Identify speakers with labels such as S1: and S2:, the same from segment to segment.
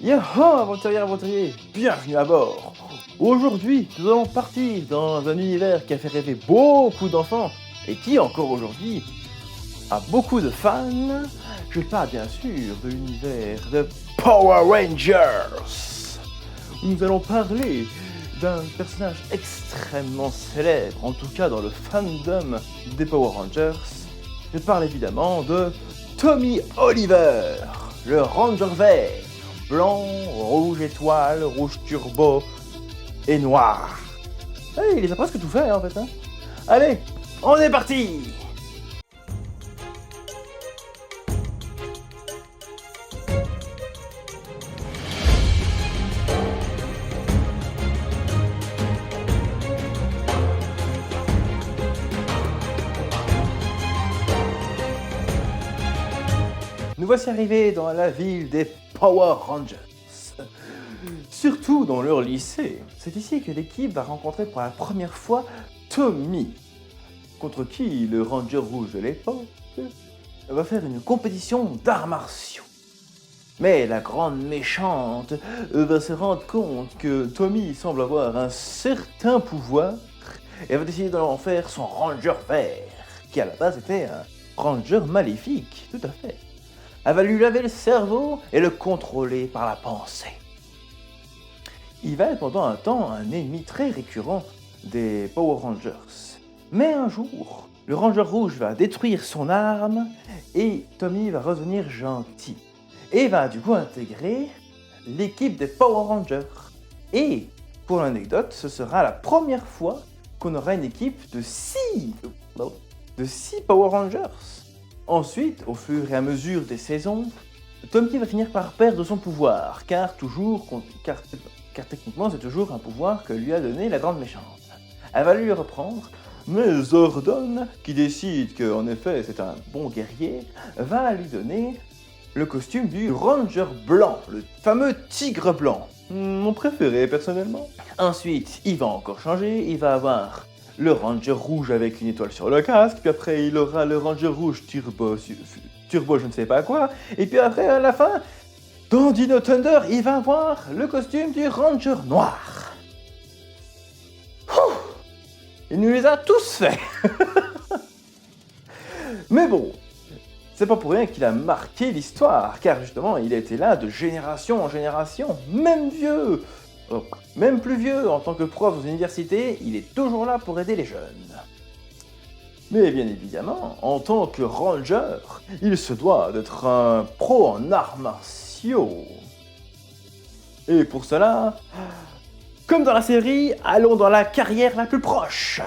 S1: Yaho, aventuriers, bienvenue à bord. Aujourd'hui, nous allons partir dans un univers qui a fait rêver beaucoup d'enfants et qui, encore aujourd'hui, a beaucoup de fans. Je parle bien sûr de l'univers de Power Rangers. Nous allons parler d'un personnage extrêmement célèbre, en tout cas dans le fandom des Power Rangers. Je parle évidemment de Tommy Oliver, le Ranger vert. Blanc, rouge étoile, rouge turbo et noir. Hey, il les a presque tout fait en fait. Hein. Allez, on est parti. Nous voici arrivés dans la ville des Power Rangers. Surtout dans leur lycée. C'est ici que l'équipe va rencontrer pour la première fois Tommy, contre qui le Ranger rouge de l'époque va faire une compétition d'arts martiaux. Mais la grande méchante va se rendre compte que Tommy semble avoir un certain pouvoir et va décider d'en faire son Ranger vert, qui à la base était un Ranger maléfique, tout à fait. Elle va lui laver le cerveau et le contrôler par la pensée. Il va être pendant un temps un ennemi très récurrent des Power Rangers. Mais un jour, le Ranger rouge va détruire son arme et Tommy va redevenir gentil. Et va du coup intégrer l'équipe des Power Rangers. Et pour l'anecdote, ce sera la première fois qu'on aura une équipe de 6 Power Rangers. Ensuite, au fur et à mesure des saisons, Tommy va finir par perdre son pouvoir, car techniquement c'est toujours un pouvoir que lui a donné la grande méchante. Elle va lui le reprendre, mais Zordon, qui décide qu'en effet c'est un bon guerrier, va lui donner le costume du Ranger blanc, le fameux tigre blanc. Mon préféré personnellement. Ensuite, il va encore changer, il va avoir le Ranger rouge avec une étoile sur le casque, puis après il aura le Ranger rouge turbo je ne sais pas quoi, et puis après à la fin, dans Dino Thunder, il va avoir le costume du Ranger noir. Ouh, il nous les a tous faits. Mais bon, c'est pas pour rien qu'il a marqué l'histoire, car justement il était là de génération en génération, même vieux. Même plus vieux, en tant que prof aux universités, il est toujours là pour aider les jeunes. Mais bien évidemment, en tant que Ranger, il se doit d'être un pro en arts martiaux. Et pour cela, comme dans la série, allons dans la carrière la plus proche.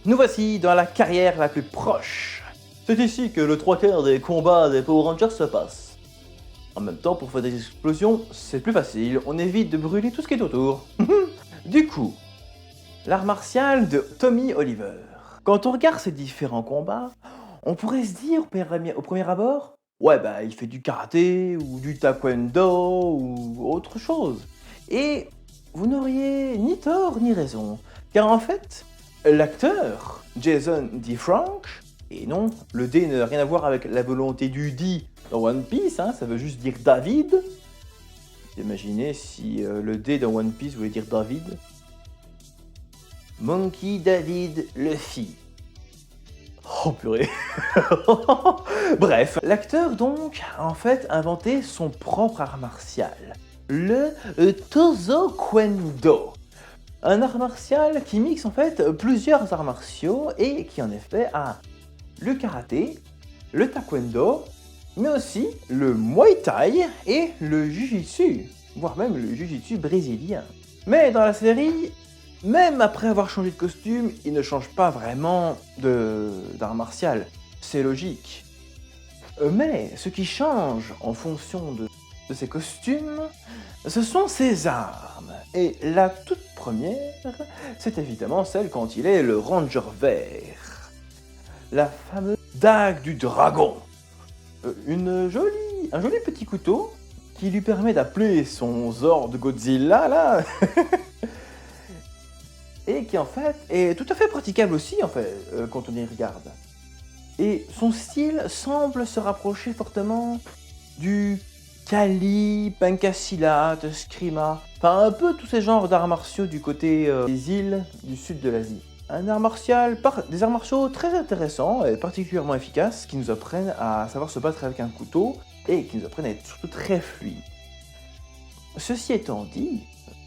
S1: Nous voici dans la carrière la plus proche. C'est ici que le 3/4 des combats des Power Rangers se passent. En même temps, pour faire des explosions, c'est plus facile, on évite de brûler tout ce qui est autour. Du coup, l'art martial de Tommy Oliver. Quand on regarde ces différents combats, on pourrait se dire au premier abord, ouais bah il fait du karaté, ou du taekwondo, ou autre chose. Et vous n'auriez ni tort ni raison, car en fait, l'acteur Jason D. Frank, et non, le D n'a rien à voir avec la volonté du D dans One Piece, hein, ça veut juste dire David. Imaginez si le D dans One Piece voulait dire David. Monkey David Luffy. Oh purée. Bref, l'acteur donc a en fait inventé son propre art martial, le Tozo Kwendo. Un art martial qui mixe en fait plusieurs arts martiaux et qui en effet a le karaté, le taekwondo, mais aussi le muay thai et le jiu-jitsu, voire même le jiu-jitsu brésilien. Mais dans la série, même après avoir changé de costume, il ne change pas vraiment d'art martial, c'est logique. Mais ce qui change en fonction de ses costumes, ce sont ses armes. Et la toute première, c'est évidemment celle quand il est le Ranger vert. La fameuse dague du dragon. Un joli petit couteau qui lui permet d'appeler son Zord Godzilla là. Et qui en fait est tout à fait praticable aussi en fait quand on y regarde. Et son style semble se rapprocher fortement du Kali, Pankasila, Skrima, enfin un peu tous ces genres d'arts martiaux du côté des îles du sud de l'Asie. Des arts martiaux très intéressants et particulièrement efficaces qui nous apprennent à savoir se battre avec un couteau et qui nous apprennent à être surtout très fluides. Ceci étant dit,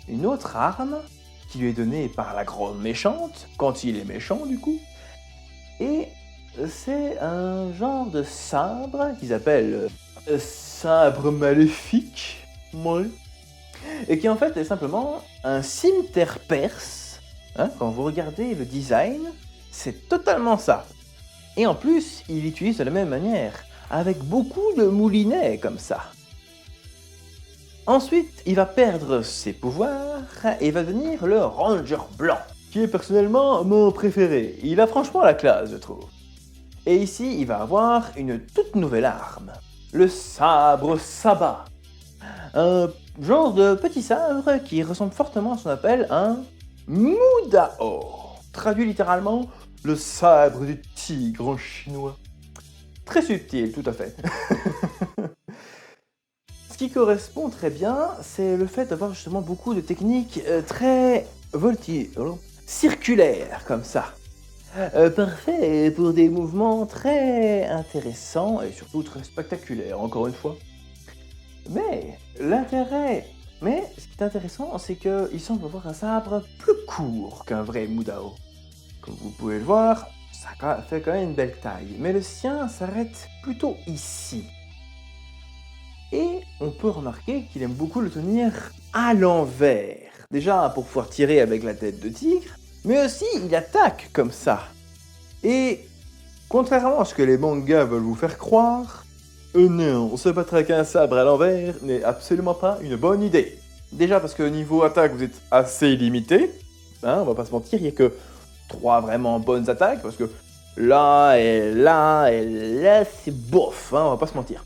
S1: une autre arme qui lui est donnée par la grande méchante, quand il est méchant du coup, et c'est un genre de sabre qu'ils appellent sabre maléfique, ouais, et qui en fait est simplement un cimeterre perse. Hein, quand vous regardez le design, c'est totalement ça. Et en plus, il l'utilise de la même manière, avec beaucoup de moulinets comme ça. Ensuite, il va perdre ses pouvoirs et va devenir le Ranger blanc, qui est personnellement mon préféré. Il a franchement la classe, je trouve. Et ici, il va avoir une toute nouvelle arme, le sabre Saba. Un genre de petit sabre qui ressemble fortement à ce qu'on appelle un Mudao. Traduit littéralement, le sabre du tigre en chinois. Très subtil, tout à fait. Ce qui correspond très bien, c'est le fait d'avoir justement beaucoup de techniques très circulaires, comme ça. Parfait pour des mouvements très intéressants et surtout très spectaculaires, encore une fois. Mais ce qui est intéressant, c'est qu'il semble avoir un sabre plus court qu'un vrai Mudao. Comme vous pouvez le voir, ça fait quand même une belle taille, mais le sien s'arrête plutôt ici. Et on peut remarquer qu'il aime beaucoup le tenir à l'envers. Déjà pour pouvoir tirer avec la tête de tigre, mais aussi il attaque comme ça. Et contrairement à ce que les mangas veulent vous faire croire, non, se battre avec un sabre à l'envers n'est absolument pas une bonne idée. Déjà parce que niveau attaque vous êtes assez limité, hein, on va pas se mentir, il n'y a que 3 vraiment bonnes attaques, parce que là et là et là c'est bof, hein, on va pas se mentir.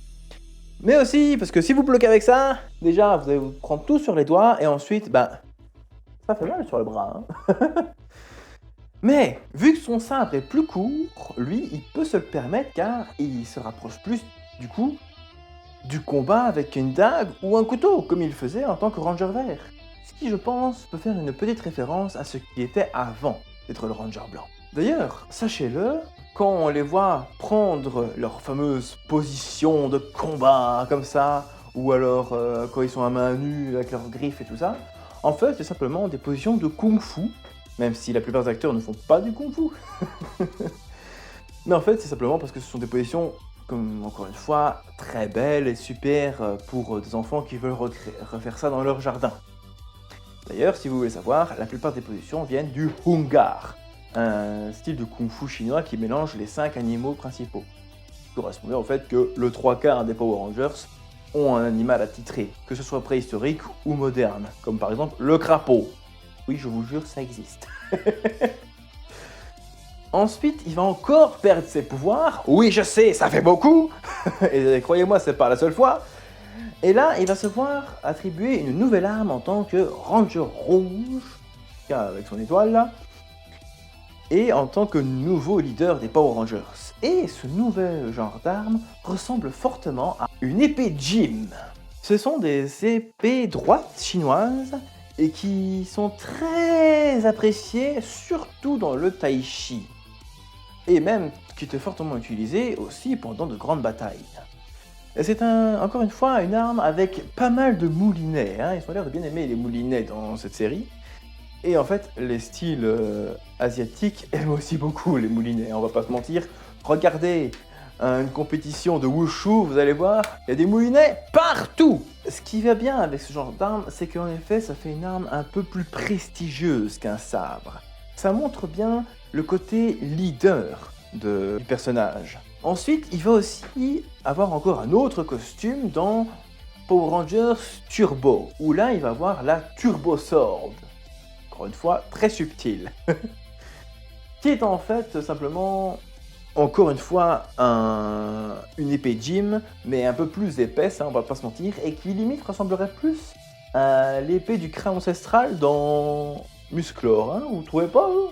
S1: Mais aussi parce que si vous bloquez avec ça, déjà vous allez vous prendre tout sur les doigts et ensuite, ça fait mal sur le bras. Hein. Mais vu que son sabre est plus court, lui il peut se le permettre car il se rapproche plus du coup du combat avec une dague ou un couteau comme il faisait en tant que Ranger vert. Ce qui je pense peut faire une petite référence à ce qui était avant d'être le Ranger blanc. D'ailleurs, sachez-le, quand on les voit prendre leur fameuse position de combat comme ça, ou alors quand ils sont à main nue avec leurs griffes et tout ça, en fait c'est simplement des positions de kung-fu, même si la plupart des acteurs ne font pas du kung-fu. Mais en fait c'est simplement parce que ce sont des positions, comme encore une fois, très belles et super pour des enfants qui veulent refaire ça dans leur jardin. D'ailleurs, si vous voulez savoir, la plupart des positions viennent du Hungar, un style de kung-fu chinois qui mélange les 5 animaux principaux. Correspondait au fait que le 3/4 des Power Rangers ont un animal attitré, que ce soit préhistorique ou moderne, comme par exemple le crapaud. Oui, je vous jure, ça existe. Ensuite, il va encore perdre ses pouvoirs. Oui, je sais, ça fait beaucoup. Et croyez-moi, c'est pas la seule fois. Et là, il va se voir attribuer une nouvelle arme en tant que Ranger rouge, avec son étoile là, et en tant que nouveau leader des Power Rangers. Et ce nouvel genre d'arme ressemble fortement à une épée Jim. Ce sont des épées droites chinoises et qui sont très appréciées, surtout dans le tai chi. Et même qui étaient fortement utilisées aussi pendant de grandes batailles. Et c'est encore une fois une arme avec pas mal de moulinets, hein. Ils ont l'air de bien aimer les moulinets dans cette série. Et en fait, les styles asiatiques aiment aussi beaucoup les moulinets, on va pas se mentir. Regardez une compétition de wushu, vous allez voir, il y a des moulinets partout. Ce qui va bien avec ce genre d'arme, c'est qu'en effet, ça fait une arme un peu plus prestigieuse qu'un sabre. Ça montre bien le côté leader du personnage. Ensuite, il va aussi avoir encore un autre costume dans Power Rangers Turbo, où là, il va avoir la Turbo Sword. Encore une fois, très subtil. Qui est en fait simplement, encore une fois, une épée Jim, mais un peu plus épaisse, hein, on va pas se mentir, et qui limite ressemblerait plus à l'épée du crâne ancestral dans Musclor, hein, vous trouvez pas, vous?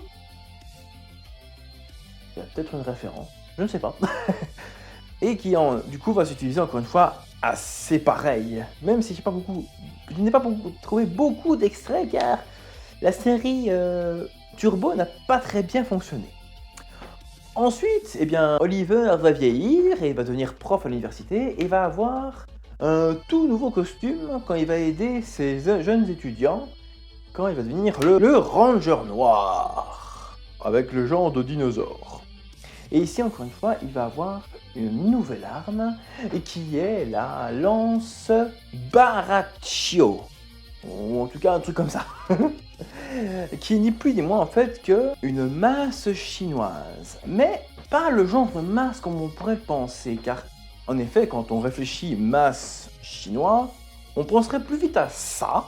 S1: Il y a peut-être une référence, je ne sais pas. et qui du coup va s'utiliser encore une fois assez pareil. Même si je n'ai pas trouvé beaucoup d'extraits car la série Turbo n'a pas très bien fonctionné. Ensuite, eh bien, Oliver va vieillir et va devenir prof à l'université et va avoir un tout nouveau costume quand il va aider ses jeunes étudiants, quand il va devenir le Ranger Noir, avec le genre de dinosaure. Et ici, encore une fois, il va avoir une nouvelle arme, qui est la lance Baraccio. Ou en tout cas, un truc comme ça. Qui est ni plus ni moins en fait qu'une masse chinoise. Mais pas le genre de masse comme on pourrait penser, car en effet, quand on réfléchit masse chinois, on penserait plus vite à ça,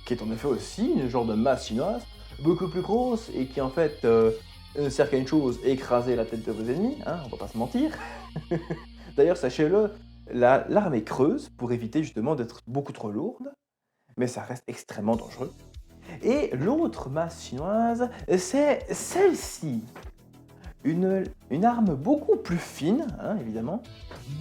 S1: qui est en effet aussi une genre de masse chinoise, beaucoup plus grosse et qui en fait sert qu'à une chose, écraser la tête de vos ennemis, hein, on va pas se mentir. D'ailleurs, sachez-le, l'arme est creuse pour éviter justement d'être beaucoup trop lourde, mais ça reste extrêmement dangereux. Et l'autre masse chinoise, c'est celle-ci. Une arme beaucoup plus fine, hein, évidemment,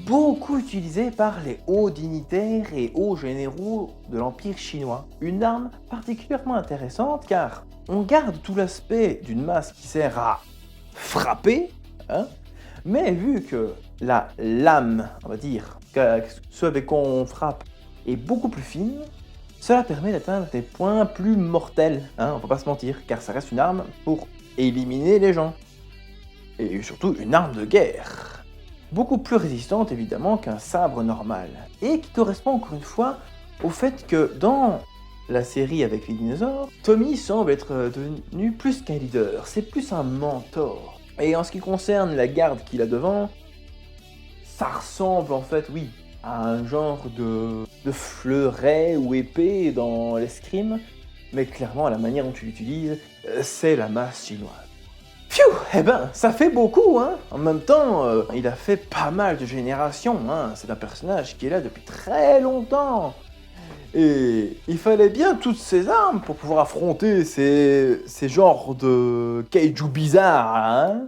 S1: beaucoup utilisée par les hauts dignitaires et hauts généraux de l'Empire chinois. Une arme particulièrement intéressante car on garde tout l'aspect d'une masse qui sert à frapper, hein, mais vu que la lame, on va dire, ce avec quoi on frappe, est beaucoup plus fine, cela permet d'atteindre des points plus mortels, hein, on va pas se mentir, car ça reste une arme pour éliminer les gens. Et surtout une arme de guerre. Beaucoup plus résistante évidemment qu'un sabre normal. Et qui correspond encore une fois au fait que dans la série avec les dinosaures, Tommy semble être devenu plus qu'un leader, c'est plus un mentor. Et en ce qui concerne la garde qu'il a devant, ça ressemble en fait, oui, à un genre de fleuret ou épée dans l'escrime, mais clairement la manière dont tu l'utilises, c'est la masse chinoise. Pfiou, eh ben, ça fait beaucoup, hein. En même temps, il a fait pas mal de générations, hein. C'est un personnage qui est là depuis très longtemps. Et il fallait bien toutes ces armes pour pouvoir affronter ces genres de kaiju bizarres, hein.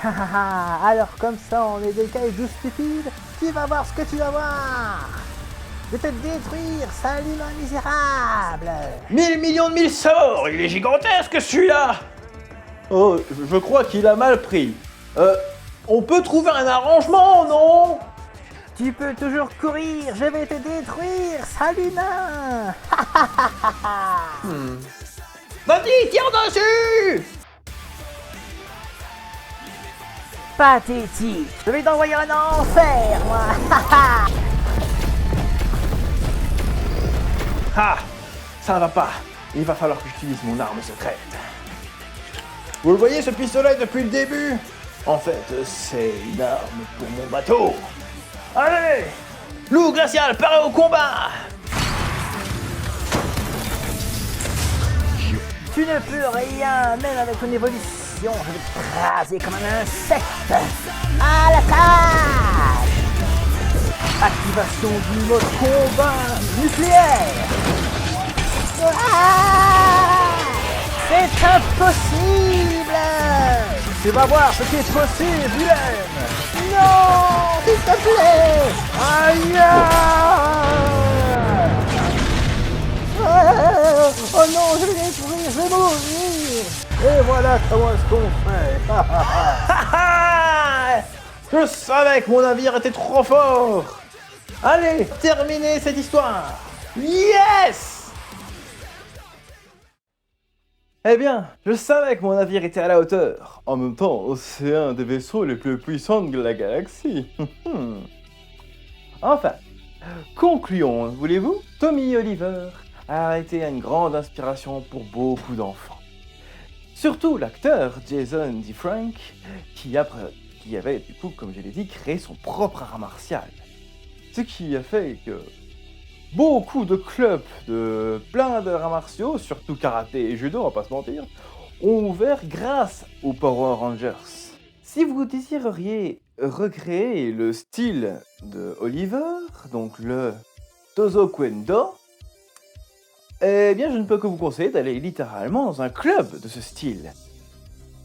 S2: Alors comme ça on est des kaijus stupides, tu vas voir ce que tu vas voir. Je vais te détruire, sale humain misérable.
S1: 1000 millions de mille sorts, il est gigantesque celui-là. Oh, je crois qu'il a mal pris. On peut trouver un arrangement, non?
S2: Tu peux toujours courir, je vais te détruire, sale humain.
S1: Vas-y, tire dessus!
S2: Pathétique, je vais t'envoyer en enfer, moi.
S1: Ah, ça va pas. Il va falloir que j'utilise mon arme secrète. Vous le voyez ce pistolet depuis le début? En fait, c'est une arme pour mon bateau. Allez! Loup glacial, paré au combat!
S2: Tu ne peux rien, même avec ton évolution, je vais te craser comme un insecte. À l'attaque! Activation du mode combat nucléaire. C'est impossible! Tu vas voir ce qui est possible, Vilaine! Non! S'il te plaît! Aïe! Oh non, je vais détruire, je vais mourir! Et voilà comment est-ce qu'on fait!
S1: Je savais que mon navire était trop fort! Allez, terminez cette histoire! Yes! Eh bien, je savais que mon navire était à la hauteur. En même temps, c'est un des vaisseaux les plus puissants de la galaxie. Enfin, concluons, voulez-vous? Tommy Oliver a été une grande inspiration pour beaucoup d'enfants. Surtout l'acteur Jason D. Frank, qui avait, du coup, comme je l'ai dit, créé son propre art martial. Ce qui a fait que beaucoup de clubs de plein d'arts martiaux, surtout karaté et judo, on va pas se mentir, ont ouvert grâce aux Power Rangers. Si vous désireriez recréer le style de Oliver, donc le Tozo Kendo, eh bien je ne peux que vous conseiller d'aller littéralement dans un club de ce style.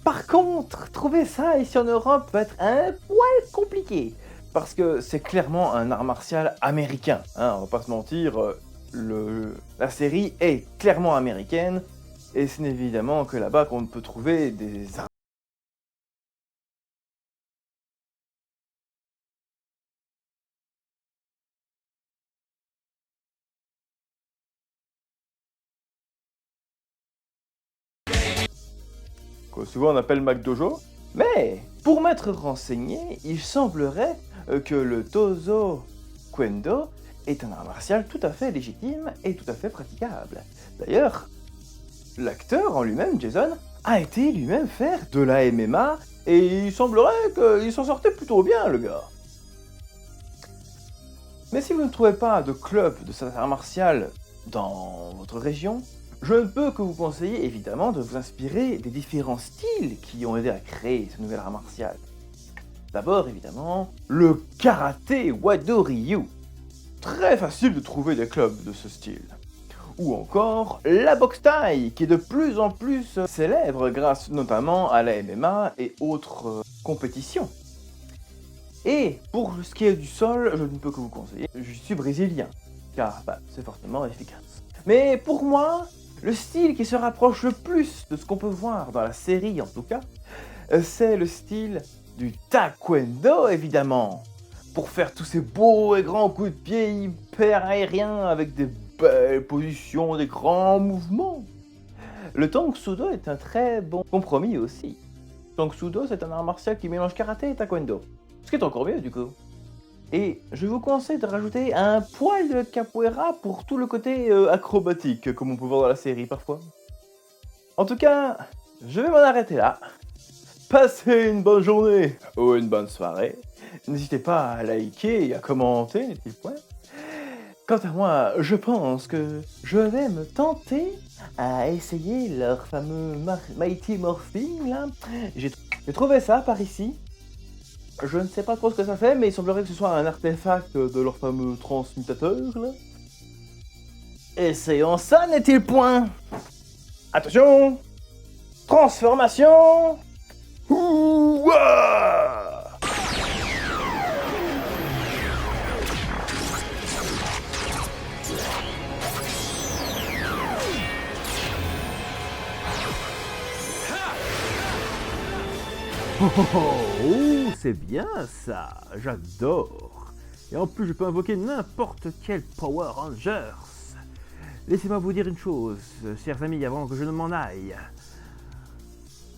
S1: Par contre, trouver ça ici en Europe va être un poil compliqué. Parce que c'est clairement un art martial américain. Hein, on va pas se mentir, la série est clairement américaine. Et c'est évidemment que là-bas qu'on peut trouver des arts. Que souvent on appelle McDojo. Mais pour m'être renseigné, il semblerait que le Tozo Kwendo est un art martial tout à fait légitime et tout à fait praticable. D'ailleurs, l'acteur en lui-même, Jason, a été lui-même faire de la MMA et il semblerait qu'il s'en sortait plutôt bien, le gars. Mais si vous ne trouvez pas de club de cet art martial dans votre région, je ne peux que vous conseiller évidemment de vous inspirer des différents styles qui ont aidé à créer ce nouvel art martial. D'abord évidemment, le karaté Wado Ryu. Très facile de trouver des clubs de ce style. Ou encore la boxe thaï, qui est de plus en plus célèbre grâce notamment à la MMA et autres compétitions. Et pour ce qui est du sol, je ne peux que vous conseiller, je suis brésilien, car c'est fortement efficace. Mais pour moi, le style qui se rapproche le plus de ce qu'on peut voir dans la série en tout cas, c'est le style du taekwondo évidemment. Pour faire tous ces beaux et grands coups de pied hyper aériens avec des belles positions, des grands mouvements. Le Tang Soo Do est un très bon compromis aussi. Tang Soo Do c'est un art martial qui mélange karaté et taekwondo. Ce qui est encore mieux du coup. Et je vous conseille de rajouter un poil de capoeira pour tout le côté acrobatique, comme on peut voir dans la série parfois. En tout cas, je vais m'en arrêter là. Passez une bonne journée ou une bonne soirée. N'hésitez pas à liker et à commenter, n'est-il point? Quant à moi, je pense que je vais me tenter à essayer leur fameux Mighty Morphing là. J'ai trouvé ça par ici. Je ne sais pas trop ce que ça fait, mais il semblerait que ce soit un artefact de leur fameux transmutateur, là. Essayons ça, n'est-il point? Attention! Transformation! Ouah!
S2: Oh, c'est bien ça, j'adore. Et en plus, je peux invoquer n'importe quel Power Rangers. Laissez-moi vous dire une chose, chers amis, avant que je ne m'en aille.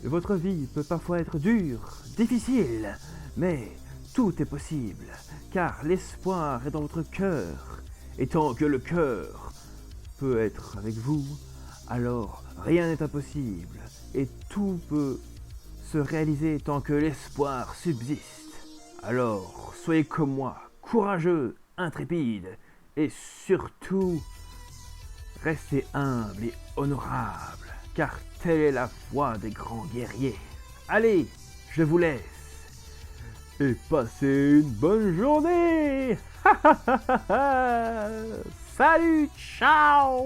S2: Votre vie peut parfois être dure, difficile, mais tout est possible, car l'espoir est dans votre cœur. Et tant que le cœur peut être avec vous, alors rien n'est impossible, et tout peut se réaliser tant que l'espoir subsiste. Alors, soyez comme moi, courageux, intrépide, et surtout, restez humble et honorable, car telle est la voie des grands guerriers. Allez, je vous laisse, et passez une bonne journée. Salut, ciao.